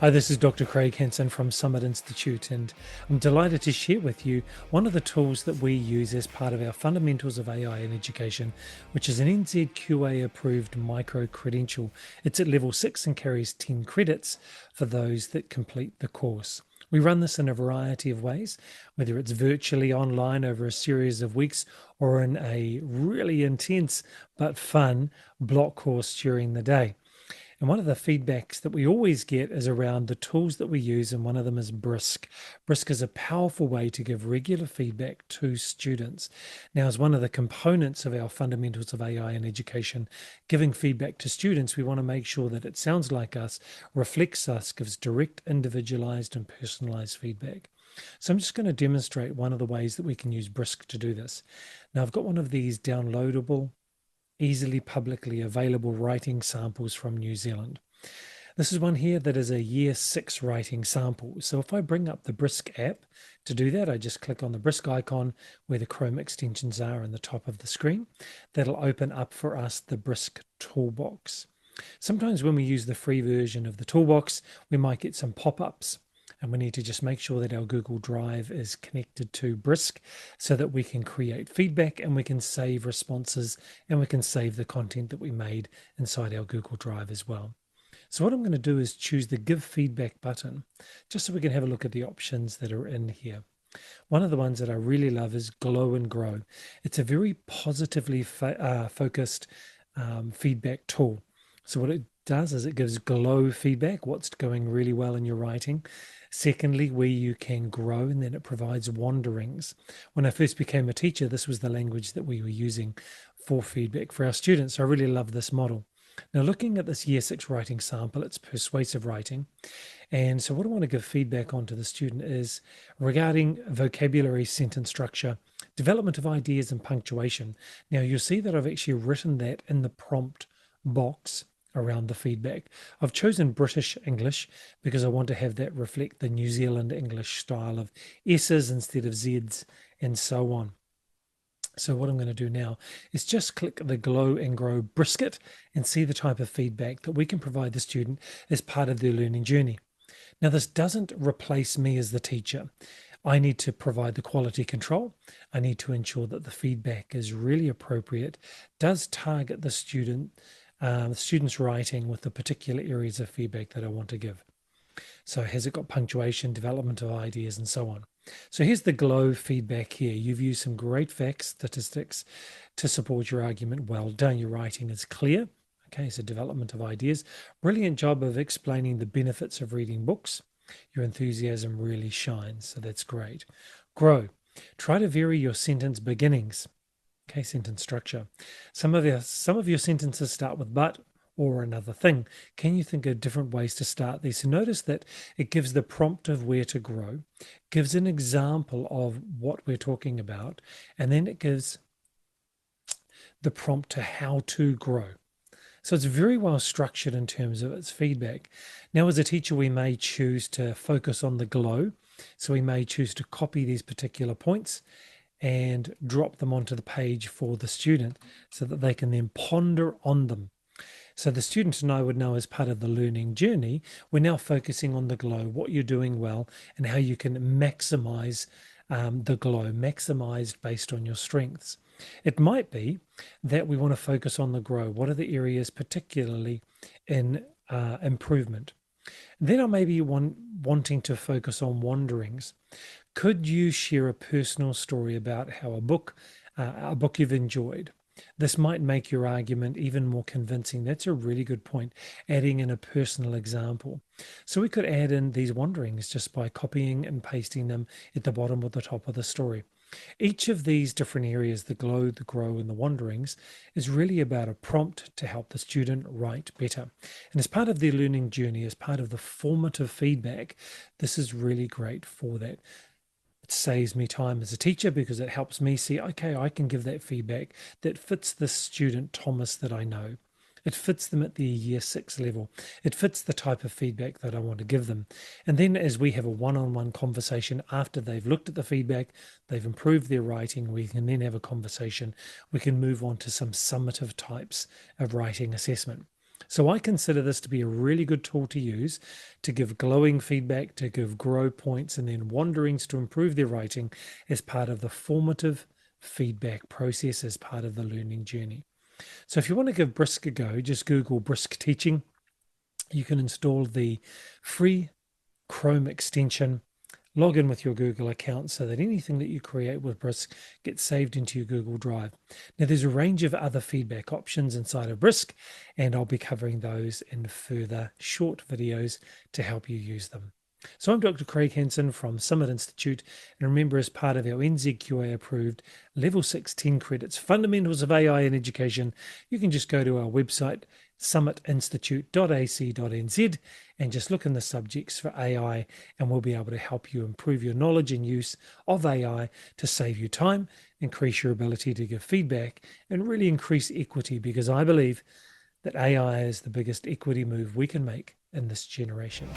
Hi, this is Dr. Craig Hansen from Summit Institute, and I'm delighted to share with you one of the tools that we use as part of our Fundamentals of AI in Education, which is an NZQA-approved micro-credential. It's at level 6 and carries 10 credits for those that complete the course. We run this in a variety of ways, whether it's virtually online over a series of weeks or in a really intense but fun block course during the day. And one of the feedbacks that we always get is around the tools that we use, and one of them is Brisk. Brisk is a powerful way to give regular feedback to students. Now, as one of the components of our Fundamentals of AI in Education, giving feedback to students, we want to make sure that it sounds like us, reflects us, gives direct, individualized, and personalized feedback. So I'm just going to demonstrate one of the ways that we can use Brisk to do this. Now, I've got one of these downloadable, easily publicly available writing samples from New Zealand. This is one here that is a year 6 writing sample. So if I bring up the Brisk app to do that, I just click on the Brisk icon where the Chrome extensions are in the top of the screen. That'll open up for us the Brisk toolbox. Sometimes when we use the free version of the toolbox, we might get some pop-ups, and we need to just make sure that our Google Drive is connected to Brisk so that we can create feedback and we can save responses and we can save the content that we made inside our Google Drive as well. So what I'm going to do is choose the Give Feedback button, just so we can have a look at the options that are in here. One of the ones that I really love is Glow and Grow. It's a very positively focused feedback tool. So what it does is it gives glow feedback, what's going really well in your writing. Secondly, where you can grow, and then it provides wanderings. When I first became a teacher, this was the language that we were using for feedback for our students. So I really love this model. Now, looking at this year 6 writing sample, it's persuasive writing. And so what I want to give feedback on to the student is regarding vocabulary, sentence structure, development of ideas, and punctuation. Now, you'll see that I've actually written that in the prompt box around the feedback. I've chosen British English because I want to have that reflect the New Zealand English style of S's instead of Z's and so on. So what I'm going to do now is just click the Glow and Grow brisket and see the type of feedback that we can provide the student as part of their learning journey. Now, this doesn't replace me as the teacher. I need to provide the quality control. I need to ensure that the feedback is really appropriate, does target the student's writing with the particular areas of feedback that I want to give. So has it got punctuation, development of ideas, and so on? So here's the Glow feedback here. You've used some great facts, statistics to support your argument. Well done. Your writing is clear. Okay, so development of ideas. Brilliant job of explaining the benefits of reading books. Your enthusiasm really shines, so that's great. Grow. Try to vary your sentence beginnings. Okay, sentence structure. Some of your sentences start with but or another thing. Can you think of different ways to start these? So notice that it gives the prompt of where to grow, gives an example of what we're talking about, and then it gives the prompt to how to grow. So it's very well structured in terms of its feedback. Now, as a teacher, we may choose to focus on the glow. So we may choose to copy these particular points and drop them onto the page for the student so that they can then ponder on them. So the student and I would know as part of the learning journey, we're now focusing on the glow, what you're doing well, and how you can maximize the glow, maximized based on your strengths. It might be that we want to focus on the grow. What are the areas particularly in improvement? Then I may be wanting to focus on wanderings. Could you share a personal story about how a book you've enjoyed? This might make your argument even more convincing. That's a really good point, adding in a personal example. So we could add in these wanderings just by copying and pasting them at the bottom or the top of the story. Each of these different areas, the glow, the grow, and the wanderings, is really about a prompt to help the student write better. And as part of their learning journey, as part of the formative feedback, this is really great for that. It saves me time as a teacher because it helps me see, okay, I can give that feedback that fits the student Thomas that I know. It fits them at the year 6 level. It fits the type of feedback that I want to give them. And then as we have a one-on-one conversation after they've looked at the feedback, they've improved their writing, we can then have a conversation. We can move on to some summative types of writing assessment. So I consider this to be a really good tool to use to give glowing feedback, to give grow points, and then wanderings to improve their writing as part of the formative feedback process as part of the learning journey. So if you want to give Brisk a go, just Google Brisk Teaching. You can install the free Chrome extension, log in with your Google account so that anything that you create with Brisk gets saved into your Google Drive. Now, there's a range of other feedback options inside of Brisk, and I'll be covering those in further short videos to help you use them. So I'm Dr. Craig Hansen from Summit Institute, and remember, as part of our NZQA-approved Level 6 10 credits Fundamentals of AI in Education, you can just go to our website, summitinstitute.ac.nz, and just look in the subjects for AI, and we'll be able to help you improve your knowledge and use of AI to save you time, increase your ability to give feedback, and really increase equity, because I believe that AI is the biggest equity move we can make in this generation.